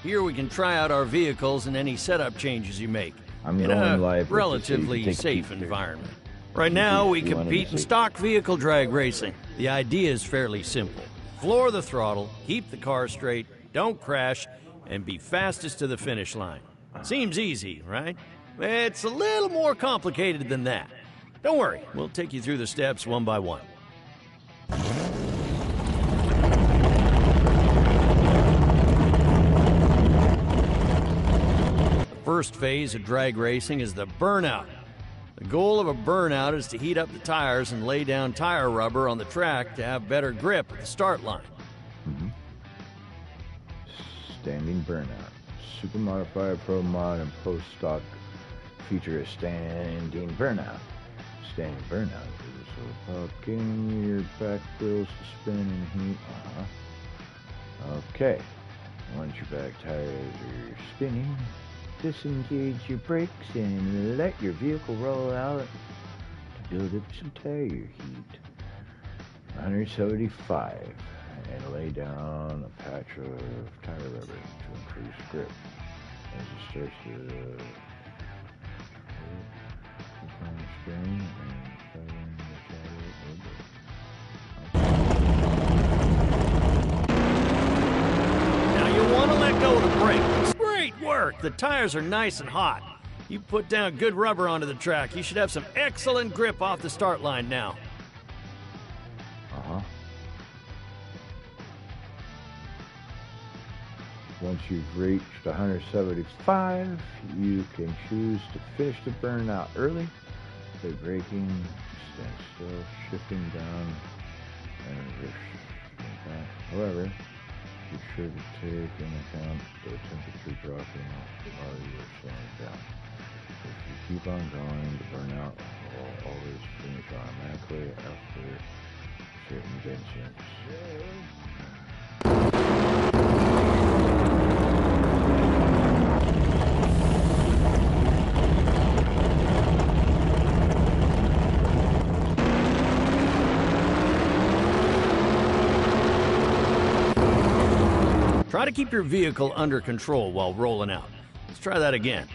Here we can try out our vehicles and any setup changes you make in a relatively safe environment. Right now, we compete in stock vehicle drag racing. The idea is fairly simple. Floor the throttle, keep the car straight, don't crash, and be fastest to the finish line. Seems easy, right? It's a little more complicated than that. Don't worry, we'll take you through the steps one by one. The first phase of drag racing is the burnout. The goal of a burnout is to heat up the tires and lay down tire rubber on the track to have better grip at the start line. Standing burnout. Super modified pro mod and post stock feature a standing burnout. Standing burnout is about getting your back wheels to spin and heat. Okay. Once your back tires are spinning, disengage your brakes and let your vehicle roll out to build up some tire heat. 175, and lay down a patch of tire rubber to increase grip as it starts to spin Now you want to let go of the brakes. Great work! The tires are nice and hot. You put down good rubber onto the track. You should have some excellent grip off the start line now. Once you've reached 175, you can choose to finish the burnout early by braking, stand still, shifting down, and reverse. However, be sure to take into account the temperature dropping while you are slowing down. If you keep on going, the burnout will always finish automatically after certain distance. Try to keep your vehicle under control while rolling out. Let's try that again.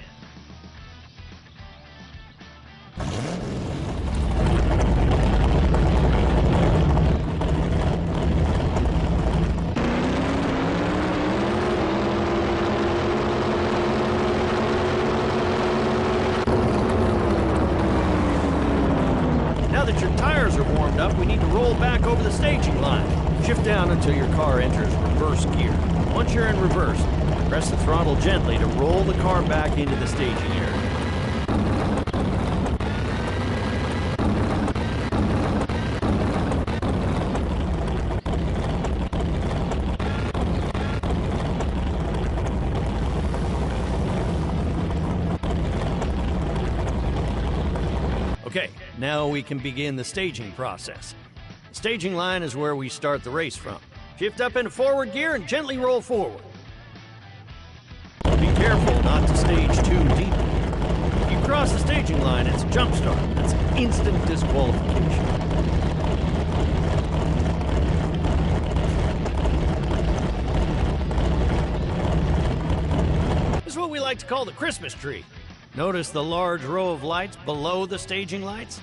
Now that your tires are warmed up, we need to roll back over the staging line. Shift down until your car enters reverse gear. Once you're in reverse, press the throttle gently to roll the car back into the staging area. Okay, now we can begin the staging process. The staging line is where we start the race from. Shift up into forward gear and gently roll forward. Be careful not to stage too deep. If you cross the staging line, it's a jump start. That's instant disqualification. This is what we like to call the Christmas tree. Notice the large row of lights below the staging lights?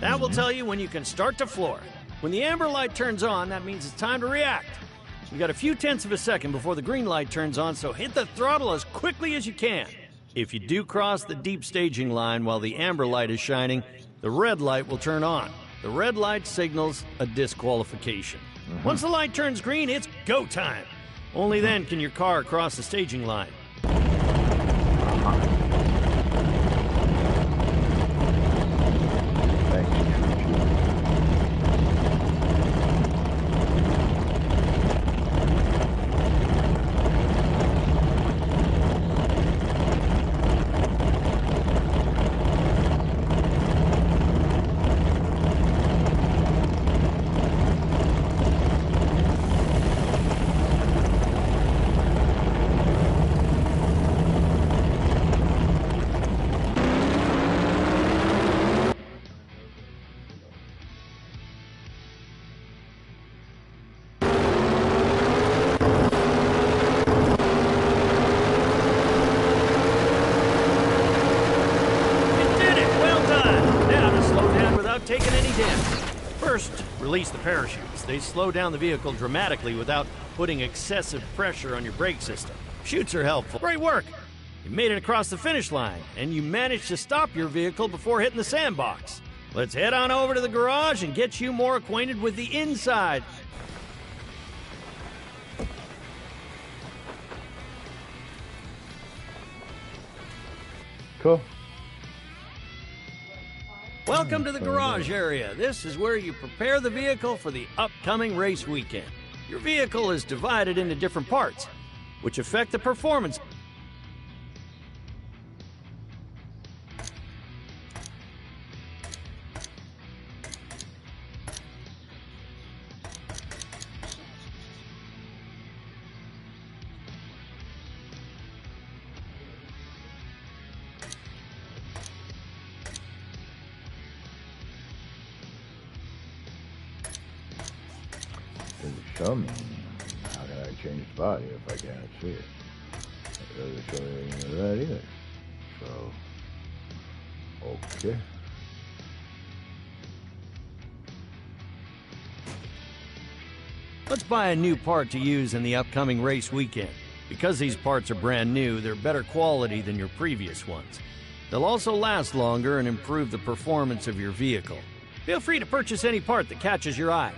That will tell you when you can start to floor. When the amber light turns on, that means it's time to react. You've got a few tenths of a second before the green light turns on, so hit the throttle as quickly as you can. If you do cross the deep staging line while the amber light is shining, the red light will turn on. The red light signals a disqualification. Once the light turns green, it's go time. Only then can your car cross the staging line. First, release the parachutes. They slow down the vehicle dramatically without putting excessive pressure on your brake system. Chutes are helpful. Great work! You made it across the finish line, and you managed to stop your vehicle before hitting the sandbox. Let's head on over to the garage and get you more acquainted with the inside. Cool. Welcome to the garage area. This is where you prepare the vehicle for the upcoming race weekend. Your vehicle is divided into different parts, which affect the performance. Show me. How can I change the body if I can't see it? It doesn't show me any of that either. So, okay. Let's buy a new part to use in the upcoming race weekend. Because these parts are brand new, they're better quality than your previous ones. They'll also last longer and improve the performance of your vehicle. Feel free to purchase any part that catches your eye.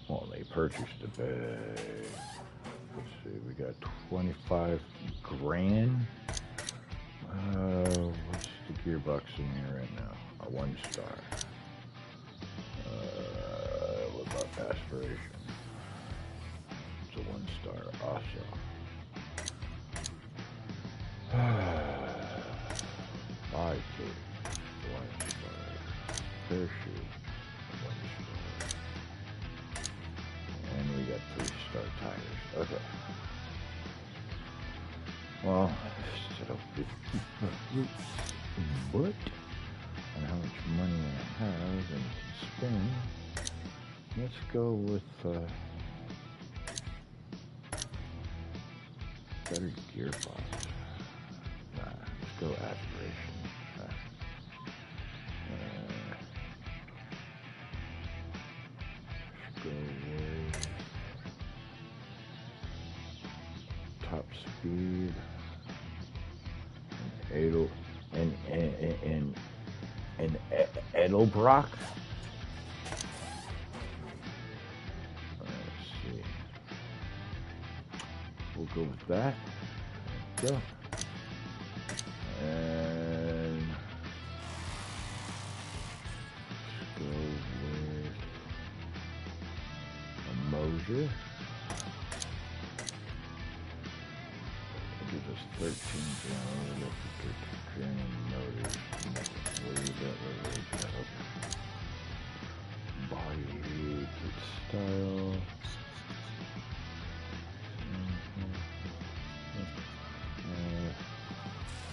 Well, they purchased a bag. Let's see, we got 25 grand. What's the gearbox in here right now? A 1 star. What about aspiration? It's a 1 star also. Body kit, 1 star. Parachute, 1 star. And we got 3-star tires. Okay. Well, instead of 50 what? And how much money I have and can spend, let's go with better gearbox. Nah, let's go aspiration. Let's go with top speed and Edelbrock. Let's see. We'll go with that. Go. And let's go with a Mosier. It gives us 13 grand. We'll get 13 grand motors. We'll use that right there. Body, put style.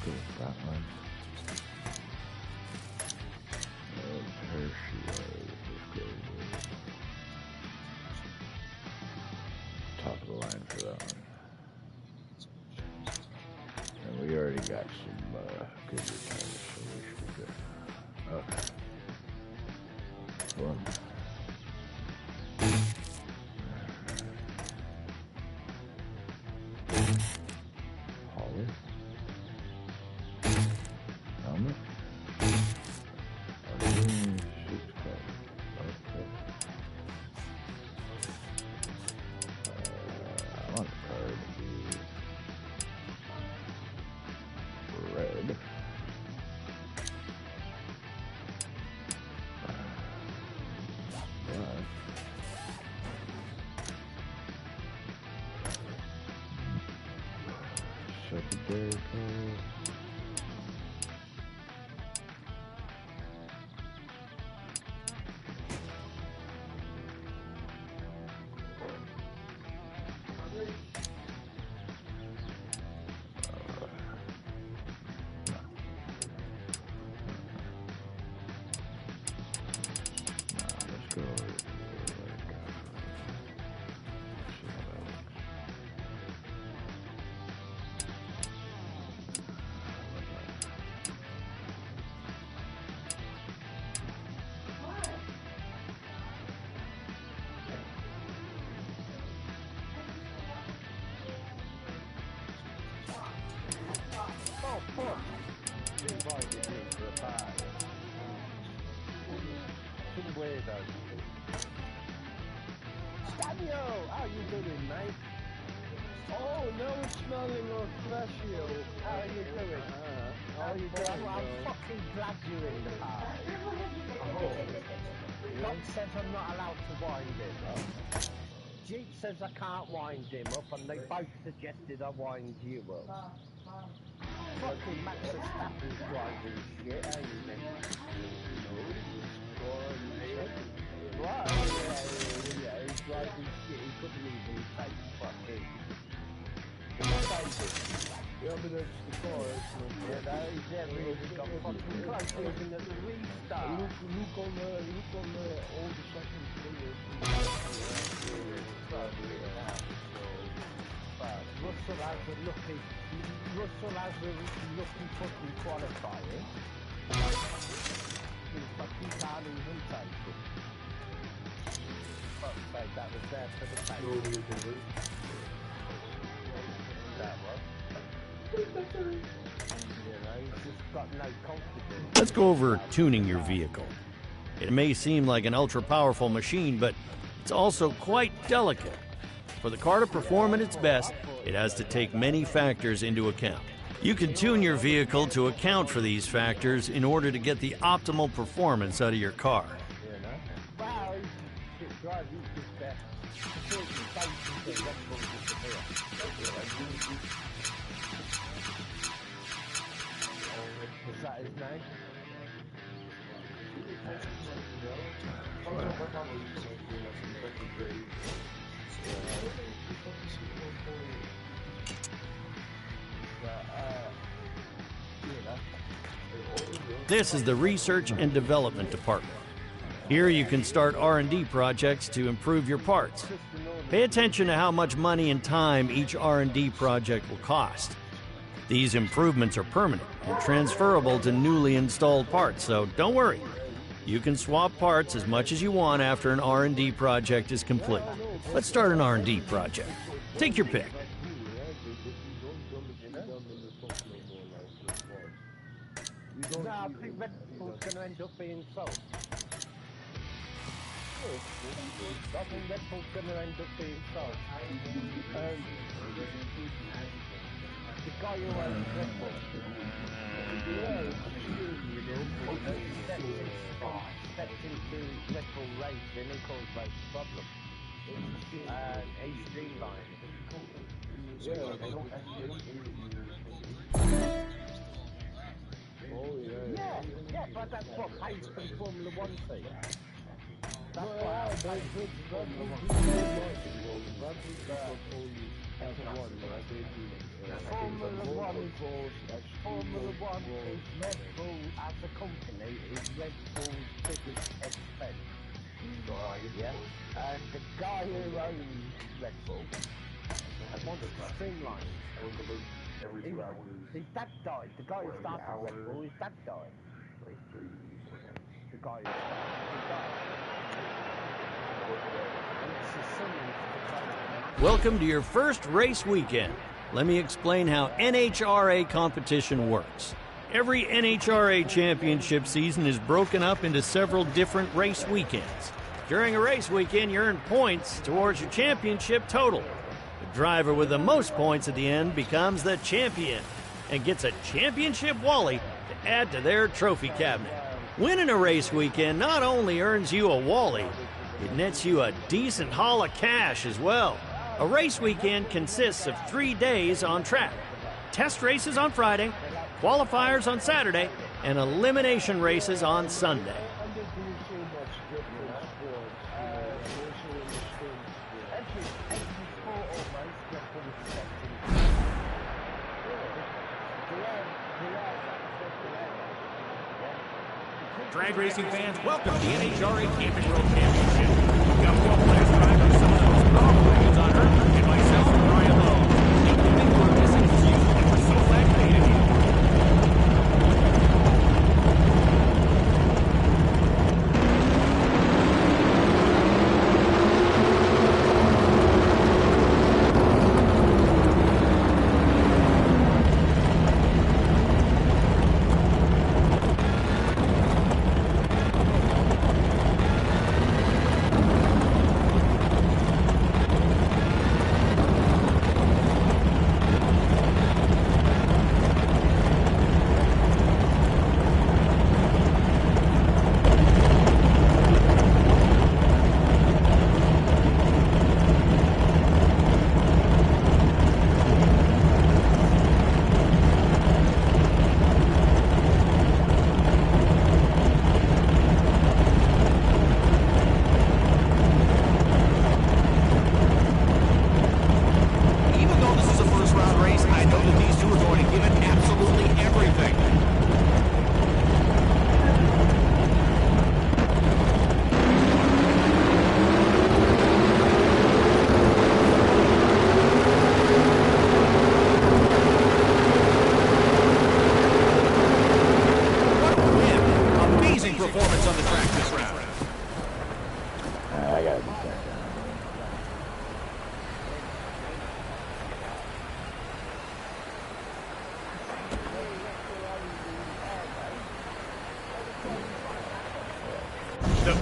Go with that one. Parachute. Let's go with top of the line for that one. And we already got some good tires, so we should be good. Okay. Well. Holly. Helmet. Seat cover. Okay. I want the car to be red. Secondary color. Let's go with see how that looks. invited me for a party. Some weirdo. Daniel, how you doing, mate? Oh, no smelling or fleshy. How are you doing? How you doing? I'm fucking glad you're in the party. Doc says I'm not allowed to wind him up. Jeep says I can't wind him up, and they both suggested I wind you up. Fucking Max Verstappen's driving shit, ain't he? Right, yeah, he's driving shit, he couldn't even take fucking... Yeah, but that's the car, yeah, no, he's never even got fucking close, even at the restart. Look on all the second players. Russell has a lucky fucking qualifier. He fucking can't even take it. Fuck's sake, that was there for the take. That was. He's just got no confidence. Let's go over tuning your vehicle. It may seem like an ultra-powerful machine, but it's also quite delicate. For the car to perform at its best, it has to take many factors into account. You can tune your vehicle to account for these factors in order to get the optimal performance out of your car. Was that his name? This is the Research and Development Department. Here you can start R&D projects to improve your parts. Pay attention to how much money and time each R&D project will cost. These improvements are permanent and transferable to newly installed parts, so don't worry. You can swap parts as much as you want after an R&D project is complete. Let's start an R&D project. Take your pick. No, I think Red Bull's going to end up being sold. I think Red Bull's going to end up being sold. The guy who owns Red Bull. Stepped into Red Bull racing and caused loads of problems. And he's streamlined. Yeah, but that's what pays for the Formula 1 team. That's what Formula 1 is Red Bull as a company is Red Bull's biggest expense. Yeah? And the guy who owns Red Bull wants to streamline. His dad died. The guy who started Red Bull, his dad died. The guy who started. Welcome to your first race weekend. Let me explain how NHRA competition works. Every NHRA championship season is broken up into several different race weekends. During a race weekend, you earn points towards your championship total. The driver with the most points at the end becomes the champion and gets a championship Wally to add to their trophy cabinet. Winning a race weekend not only earns you a Wally, it nets you a decent haul of cash as well. A race weekend consists of 3 days on track. Test races on Friday, qualifiers on Saturday, and elimination races on Sunday. Drag racing fans, welcome to the NHRA Camping World Championship. We've got world-class drivers, some of the most powerful wagons on Earth, and myself, Brian Lowe. We think we're missing you, and we're so glad to meet you.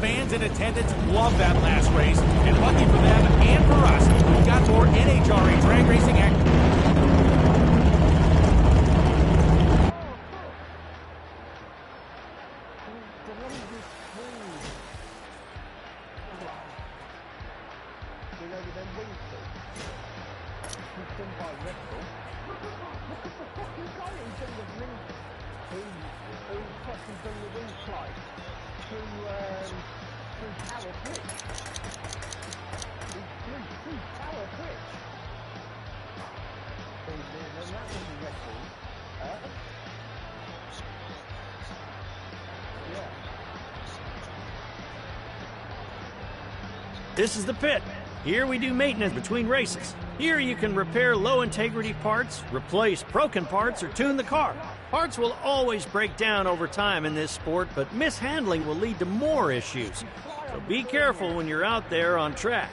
fans in attendance love that last race, and lucky for them and for us, we've got more NHRA drag racing action. This is the pit. Here we do maintenance between races. Here you can repair low-integrity parts, replace broken parts, or tune the car. Parts will always break down over time in this sport, but mishandling will lead to more issues. So be careful when you're out there on track.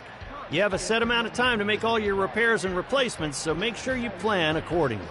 You have a set amount of time to make all your repairs and replacements, so make sure you plan accordingly.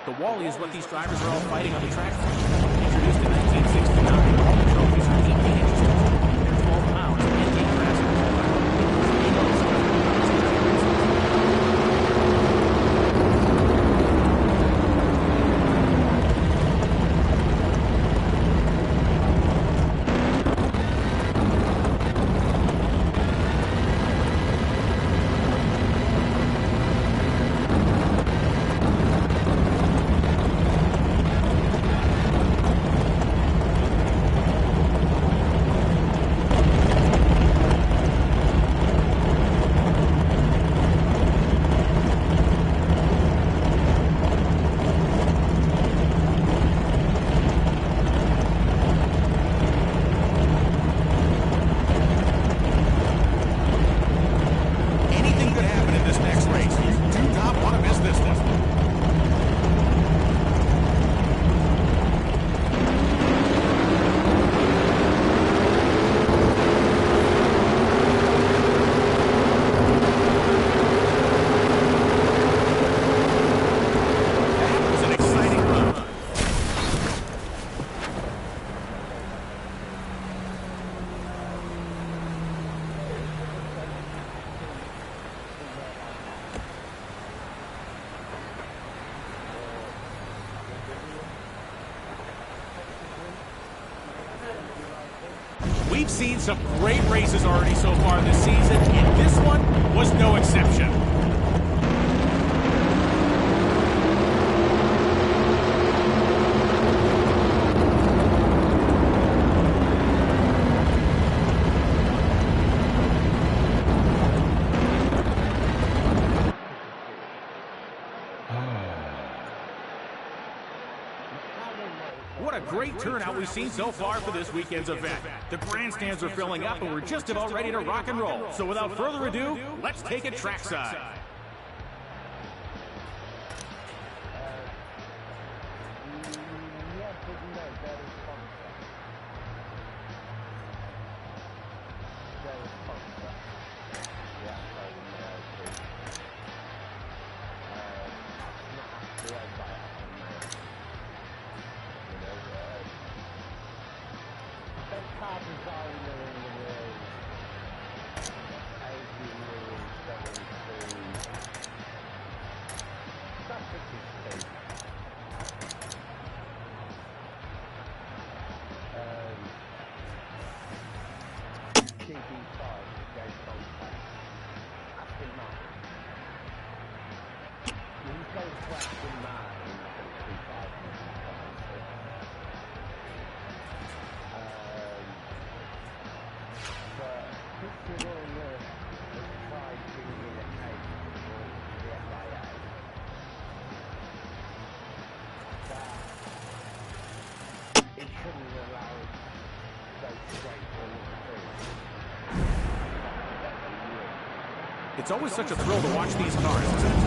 The Wally is what these drivers are all fighting on the track for. Introduced in 1969, all the trophies are 18 inches long. They're 12 pounds and 8 grasses. We've seen some great races already so far this season, and this one was no exception. What a great turnout we've seen so far for this weekend's event. The grandstands are filling up and we're just about ready to rock and roll. So without further ado, let's take it trackside. Question Martin from 2005. But Christian Horner has tried bringing a case to the FIA that it shouldn't allow those straight runs through. It's always such a thrill to watch these cars, isn't it?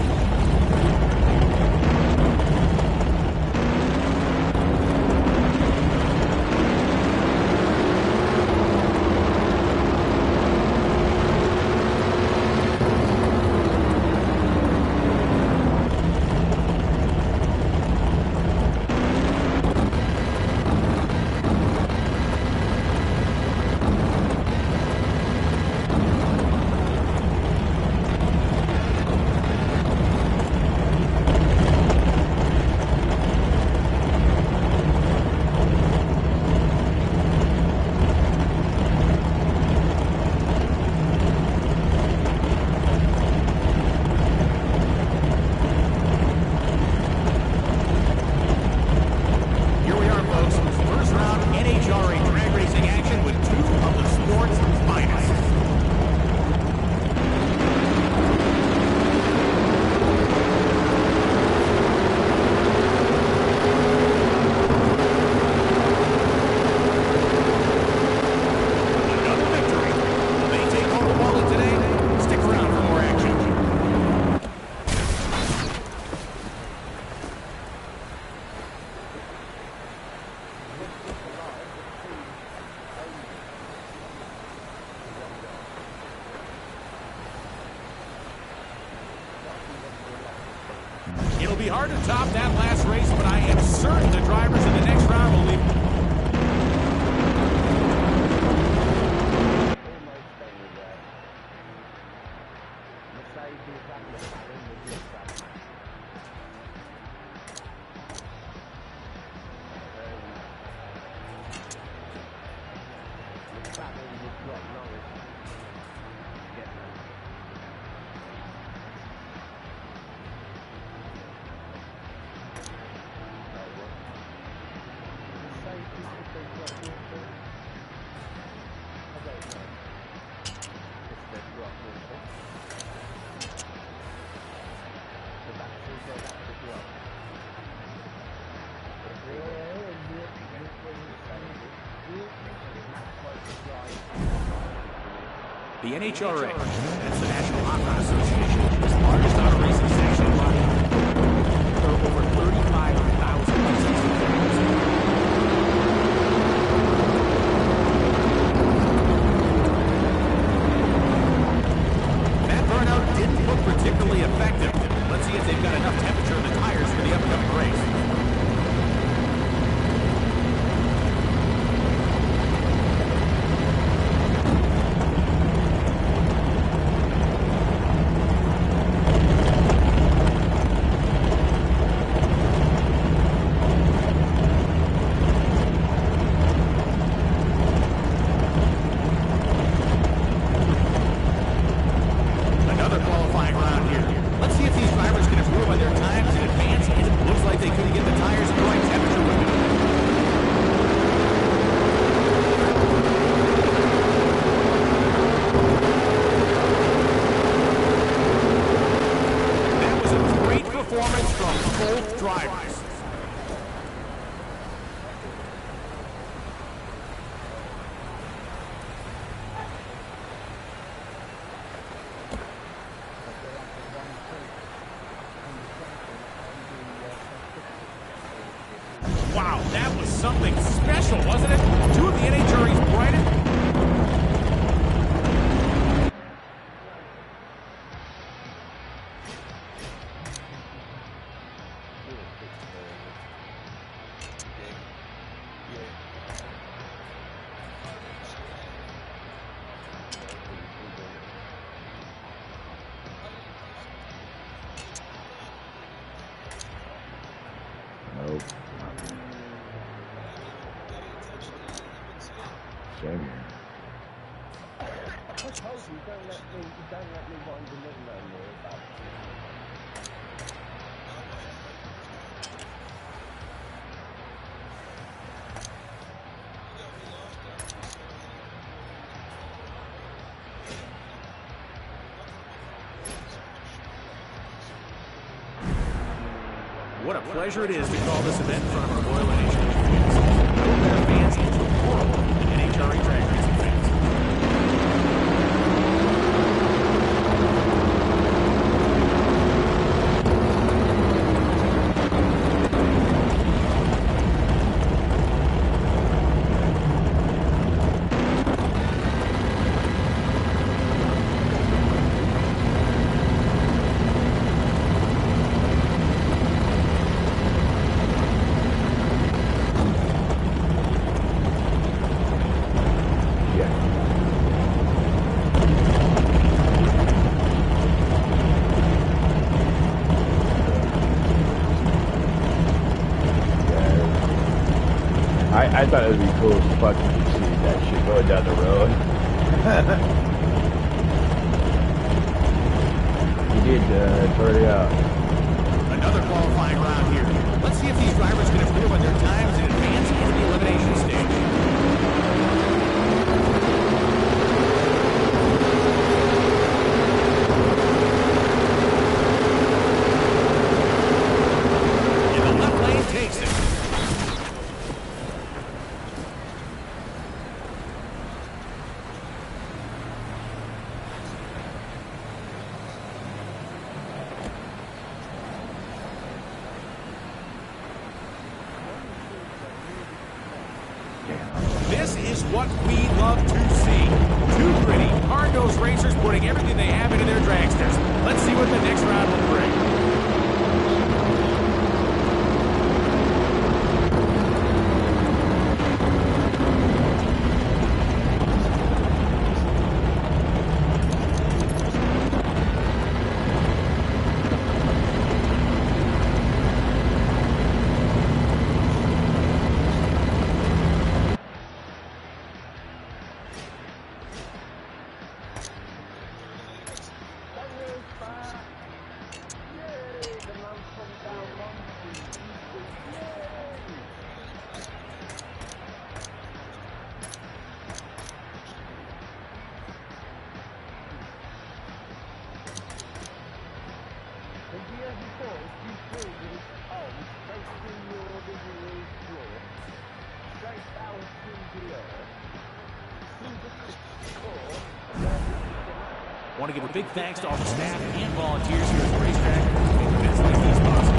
It'll be hard to top that last race, but I am certain the drivers in the next round will leave. The NHRA, that's the National Hot Rod Association, is the largest auto racing sanctioned body. There are over 35,000 races. That burnout didn't look particularly effective. Let's see if they've got enough temperature in the tires for the upcoming race. Wow, that was something special, wasn't it? Two of the NHRA's brightest. Nope. Same here. I told you, don't let me wind the middle on you about What a pleasure it is to call this event in front of our loyal NHRA fans. I hope their fans into the world of NHRA drag racing fans. I thought it would be cool as fuck if you could see that shit going down the road. You did, it's already out. Another qualifying round here. Let's see if these drivers can improve on their times and advance into the elimination stage. And the left lane takes it. This is what we love to see. Two gritty, hard-nosed racers putting everything they have into their dragsters. Let's see what the next round will bring. Want to give a big thanks to all the staff and volunteers here at the racetrack who make events like these possible.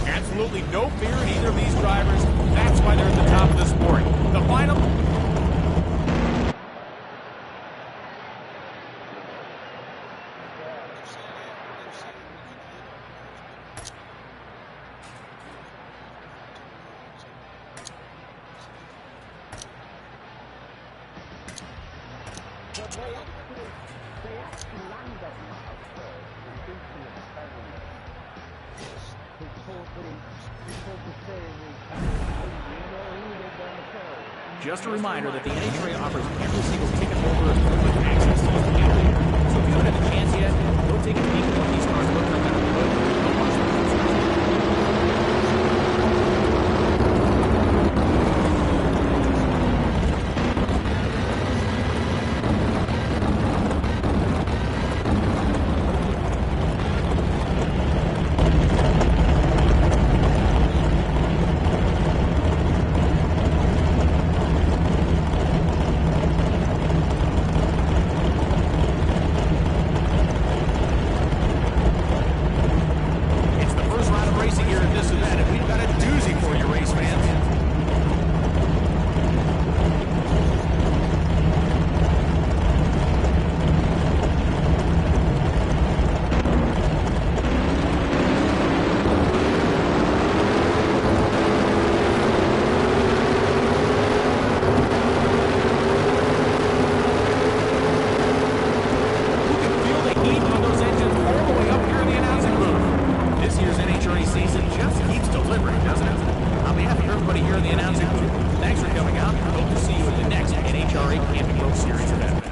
Absolutely no fear in either of these drivers. That's why they're at the top of the sport. The final... Just a reminder that the NHRA offers every single ticket holder with access to the calendar. So if you haven't had the chance yet, go take a peek at what these cars look like under the hood and watch them. season just keeps delivering, doesn't it? On behalf of everybody here in the announcing booth, thanks for coming out. I hope to see you at the next NHRA Camping World Series event.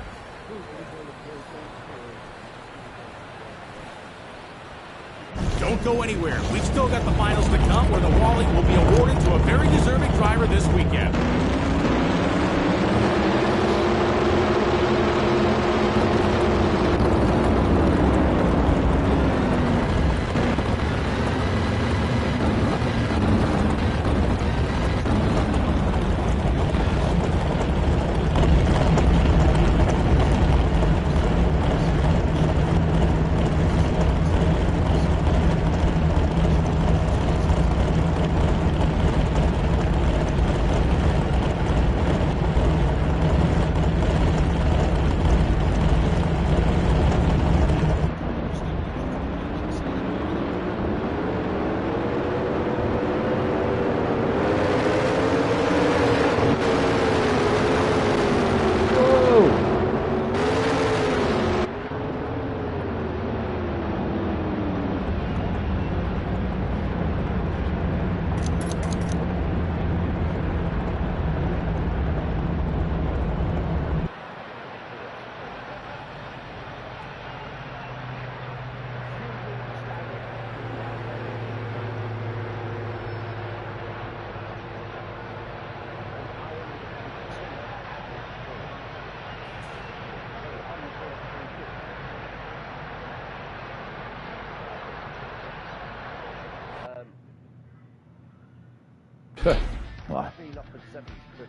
Don't go anywhere. We've still got the finals to come where the Wally will be awarded to a very deserving driver this weekend.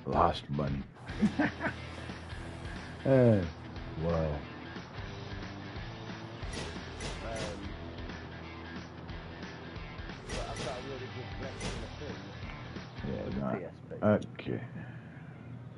Lost money. Wow. Yeah, not. Okay.